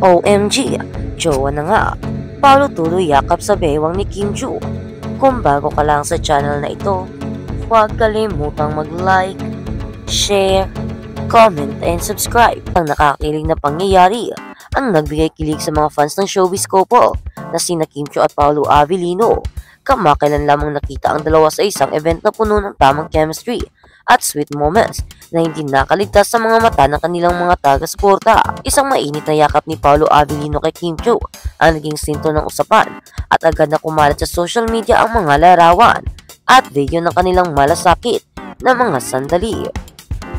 OMG, jowa na nga. Paolo tuloy yakap sa bewang ni Kim Joo. Kung bago ka lang sa channel na ito, huwag kalimutang mag-like, share, comment, and subscribe. Ang nakakakilig na pangyayari ang nagbigay kilig sa mga fans ng showbiz couple na sina Kim Joo at Paolo Avellino. Kamakailan lamang nakita ang dalawa sa isang event na puno ng tamang chemistry at sweet moments na hindi nakaligtas sa mga mata ng kanilang mga taga-suporta. Isang mainit na yakap ni Paolo Avellino kay Kim Joo ang naging sinto ng usapan at agad na kumalat sa social media ang mga larawan at video ng kanilang malasakit na mga sandali.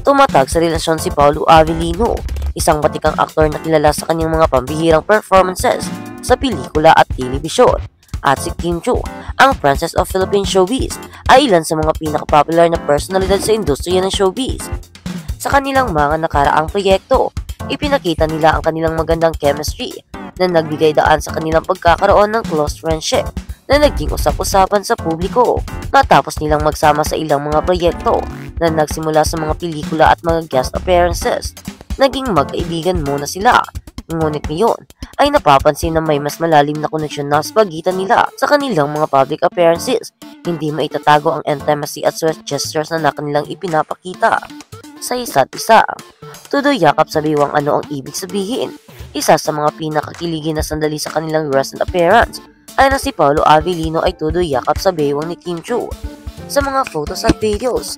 Tumatag sa relasyon si Paolo Avellino, isang batikang aktor na kilala sa kanyang mga pambihirang performances sa pelikula at telebisyon. At si Kim Joo, ang Princess of Philippine Showbiz, ay ilan sa mga pinakapopular na personalidad sa industriya ng showbiz. Sa kanilang mga nakaraang proyekto, ipinakita nila ang kanilang magandang chemistry na nagbigay daan sa kanilang pagkakaroon ng close friendship na naging usap-usapan sa publiko. Matapos nilang magsama sa ilang mga proyekto na nagsimula sa mga pelikula at mga guest appearances, naging magkaibigan muna sila. Ngunit ngayon ay napapansin na may mas malalim na koneksyon na sa pagitan nila sa kanilang mga public appearances. Hindi maitatago ang intimacy at sweet gestures na kanilang ipinapakita sa isa't isa. Tuloy yakap sa biwang ano ang ibig sabihin. Isa sa mga pinakakiligin na sandali sa kanilang recent appearance ay na si Paolo Avellino ay tuloy yakap sa biwang ni Kim Joo. Sa mga photos at videos,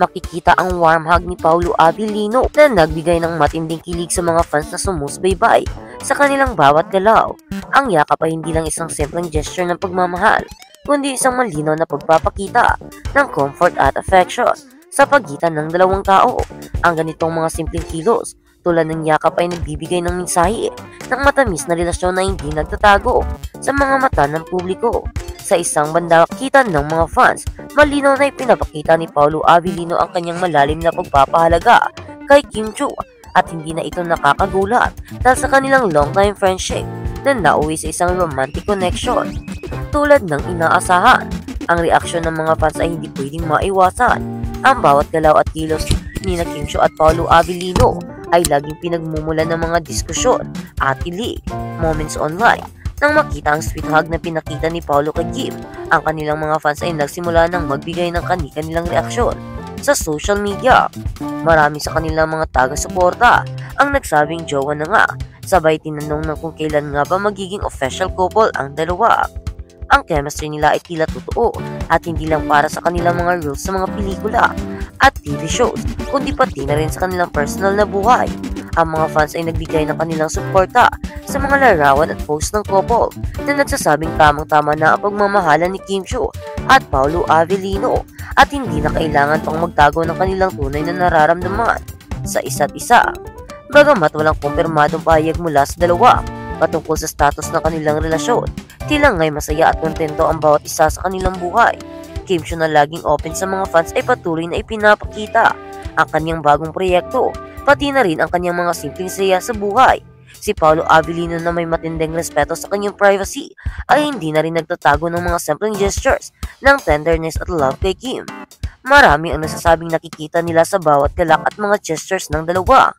makikita ang warm hug ni Paolo Avellino na nagbigay ng matinding kilig sa mga fans na sumusubaybay sa kanilang bawat galaw. Ang yakap ay hindi lang isang simpleng gesture ng pagmamahal, kundi isang malinaw na pagpapakita ng comfort at affection sa pagitan ng dalawang tao. Ang ganitong mga simpleng kilos tulad ng yakap ay nagbibigay ng mensahe ng matamis na relasyon na hindi nagtatago sa mga mata ng publiko. Sa isang banda, kita ng mga fans, malinaw na ipinapakita ni Paolo Avellino ang kanyang malalim na pagpapahalaga kay Kim Joo at hindi na ito nakakagulat dahil sa kanilang long-time friendship na nauwi sa isang romantic connection. Tulad ng inaasahan, ang reaksyon ng mga fans ay hindi pwedeng maiwasan. Ang bawat galaw at kilos ni Kim Joo at Paolo Avellino ay laging pinagmumulan ng mga diskusyon at ilig moments online. Nang makita ang sweet hug na pinakita ni Paolo kay Kim, ang kanilang mga fans ay nagsimula ng magbigay ng kanilang reaksyon sa social media. Marami sa kanilang mga taga-suporta ang nagsabing jowa na nga, sabay tinanong na kung kailan nga ba magiging official couple ang dalawa. Ang chemistry nila ay tila totoo at hindi lang para sa kanilang mga roles sa mga pelikula at TV shows, kundi pati na rin sa kanilang personal na buhay. Ang mga fans ay nagbigay ng kanilang suporta sa mga larawan at post ng couple na nagsasabing tamang-tama na ang pagmamahalan ni Kim Joo at Paolo Avellino at hindi na kailangan pang magtago ng kanilang tunay na nararamdaman sa isa't isa. Bagamat walang kumpirmadong pahayag mula sa dalawa patungkol sa status ng kanilang relasyon, tila nga'y masaya at kontento ang bawat isa sa kanilang buhay. Kim Joo na laging open sa mga fans ay patuloy na ipinapakita ang kanyang bagong proyekto, pati na rin ang kanyang mga simpleng saya sa buhay. Si Paolo Avellino na may matinding respeto sa kanyang privacy ay hindi na rin nagtatago ng mga simpleng gestures ng tenderness at love kay Kim. Marami ang nasasabing nakikita nila sa bawat galak at mga gestures ng dalawa.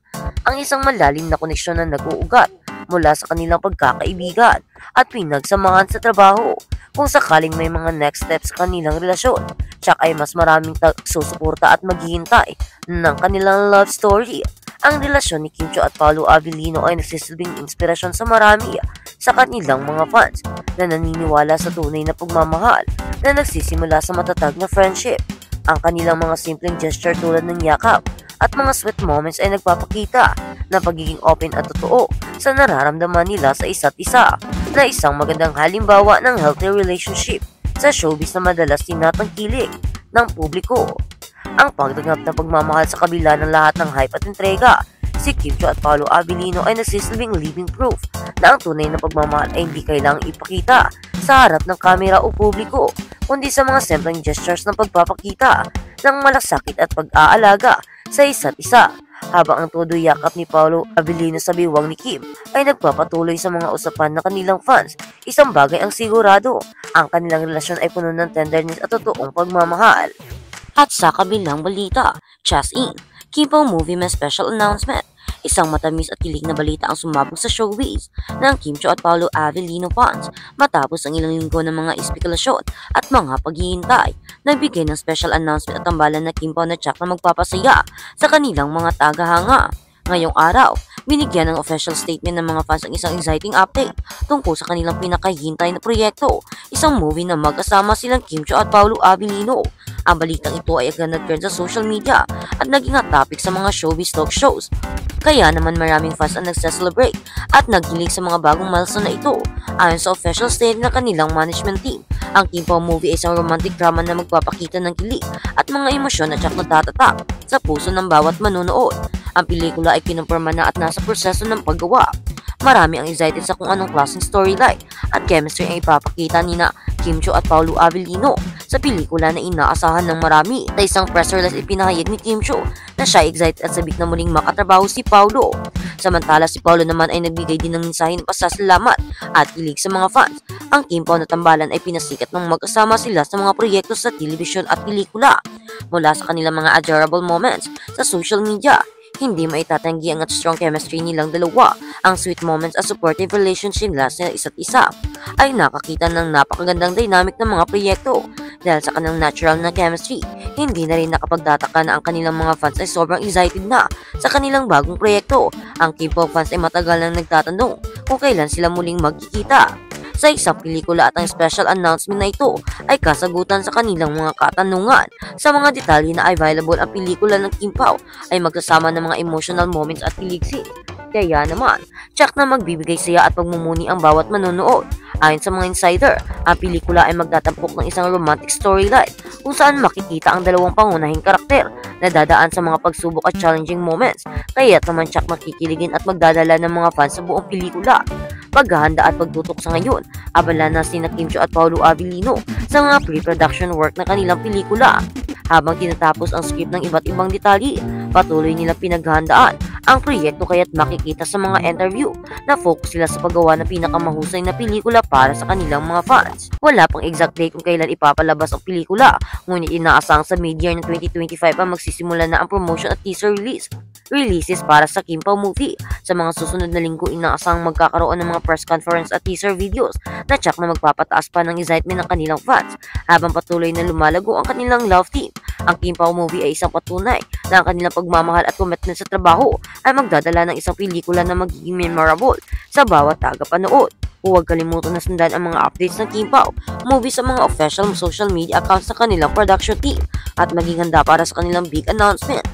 Ang isang malalim na koneksyon na nag-uugat mula sa kanilang pagkakaibigan at pinagsamahan sa trabaho. Kung sakaling may mga next steps sa kanilang relasyon, tsak ay mas maraming susuporta at maghihintay ng kanilang love story. Ang relasyon ni Kim Joo at Paolo Avellino ay nagsisilbing inspirasyon sa marami sa kanilang mga fans na naniniwala sa tunay na pagmamahal na nagsisimula sa matatag na friendship. Ang kanilang mga simpleng gesture tulad ng yakap at mga sweet moments ay nagpapakita na pagiging open at totoo sa nararamdaman nila sa isa't isa, na isang magandang halimbawa ng healthy relationship sa showbiz na madalas tinatangkilik ng publiko. Ang pagtanggap ng pagmamahal sa kabila ng lahat ng hype at entrega, si Kim Joo at Paolo Avellino ay nagsisilbing living proof na ang tunay na pagmamahal ay hindi kailangang ipakita sa harap ng kamera o publiko, kundi sa mga simpleng gestures ng pagpapakita ng malasakit at pag-aalaga sa isa't isa. Habang ang todo yakap ni Paolo Avellino sa biwang ni Kim ay nagpapatuloy sa mga usapan ng kanilang fans, isang bagay ang sigurado, ang kanilang relasyon ay puno ng tenderness at totoong pagmamahal. At sa kabilang balita, Just In, Kim Pong movie may special announcement. Isang matamis at kilig na balita ang sumabog sa showbiz ng Kim Chiu at Paolo Avellino fans matapos ang ilang linggo ng mga espekulasyon at mga paghihintay. Nagbigay ng special announcement at tambalan na Kim Pao na tsak na magpapasaya sa kanilang mga tagahanga. Ngayong araw, binigyan ng official statement ng mga fans ang isang exciting update tungkol sa kanilang pinakahihintay na proyekto, isang movie na magkasama silang Kim Chiu at Paolo Avellino. Ang balitang ito ay agad nag-trend sa social media at naging hot topic sa mga showbiz talk shows. Kaya naman maraming fans ang nagse-celebrate at naghilig sa mga bagong milestone na ito. Ayon sa official statement ng kanilang management team, ang Kim Pao movie ay isang romantic drama na magpapakita ng kilig at mga emosyon na tsak na tatatak sa puso ng bawat manonood. Ang pelikula ay kinumpirma na at nasa proseso ng paggawa. Marami ang excited sa kung anong klaseng storyline at chemistry ang ipapakita nina Kim Chiu at Paolo Avellino sa pelikula na inaasahan ng marami. Sa isang press release ipinahayag ni Kim Chiu na siya excited at sabik na muling makatrabaho si Paolo. Samantala si Paolo naman ay nagbigay din ng mensahe ng pasasalamat at kilig sa mga fans. Ang Kim Pao na tambalan ay pinasikat ng magkasama sila sa mga proyekto sa telebisyon at pelikula. Mula sa kanilang mga adorable moments sa social media, hindi maitatanggi ang strong chemistry nilang dalawa. Ang sweet moments at supportive relationship nila sa isa't isa ay nakakita ng napakagandang dynamic ng mga proyekto. Dahil sa kanilang natural na chemistry, hindi na rin nakapagtataka na ang kanilang mga fans ay sobrang excited na sa kanilang bagong proyekto. Ang K-pop fans ay matagal nang nagtatanong kung kailan sila muling magkikita. Sa isang pelikula at ang special announcement na ito ay kasagutan sa kanilang mga katanungan. Sa mga detalye na available ang pelikula ng Kim Pao ay magsasama ng mga emotional moments at kilig scenes. Kaya naman, tsak na magbibigay saya at pagmumuni ang bawat manonood. Ayon sa mga insider, ang pelikula ay magtatampok ng isang romantic storyline kung saan makikita ang dalawang pangunahing karakter na dadaan sa mga pagsubok at challenging moments. Kaya naman tsak makikiligin at magdadala ng mga fans sa buong pelikula. Paghahanda at pagtutok sa ngayon, abala na sina Kim Chiu at Paolo Avellino sa mga pre-production work ng kanilang pelikula. Habang tinatapos ang script ng iba't ibang detalye, patuloy nila pinaghahandaan ang proyekto kaya't makikita sa mga interview na focus sila sa paggawa ng pinakamahusay na pelikula para sa kanilang mga fans. Wala pang exact date kung kailan ipapalabas ang pelikula, ngunit inaasang sa mid-year ng 2025 ang magsisimula na ang promotion at teaser releases para sa Kim Pao movie. Sa mga susunod na linggo, inaasang magkakaroon ng mga press conference at teaser videos na tsak na magpapataas pa ng excitement ng kanilang fans habang patuloy na lumalago ang kanilang love team. Ang Kim Pao movie ay isang patunay na ang kanilang pagmamahal at commitment sa trabaho ay magdadala ng isang pelikula na magiging memorable sa bawat tagapanood. Huwag kalimutan na sundan ang mga updates ng Kim Pao movie sa mga official social media accounts sa kanilang production team at maging handa para sa kanilang big announcement.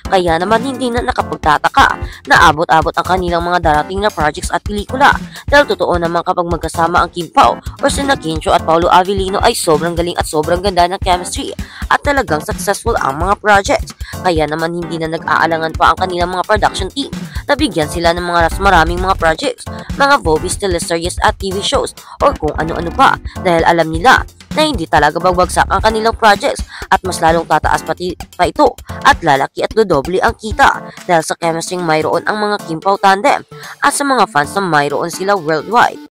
Kaya naman hindi na nakapagtataka na abot-abot ang kanilang mga darating na projects at pelikula dahil totoo naman kapag magkasama ang Kim Pao or sina Kim Chiu at Paolo Avellino ay sobrang galing at sobrang ganda ng chemistry at talagang successful ang mga projects. Kaya naman hindi na nag-aalangan pa ang kanilang mga production team na bigyan sila ng mga maraming mga projects, mga movies, teleseries at TV shows or kung ano-ano pa dahil alam nila na hindi talaga babagsak ang kanilang projects at mas lalong tataas pa ito at lalaki at dodoble ang kita dahil sa chemistry mayroon ang mga Kim Pao tandem at sa mga fans na mayroon sila worldwide.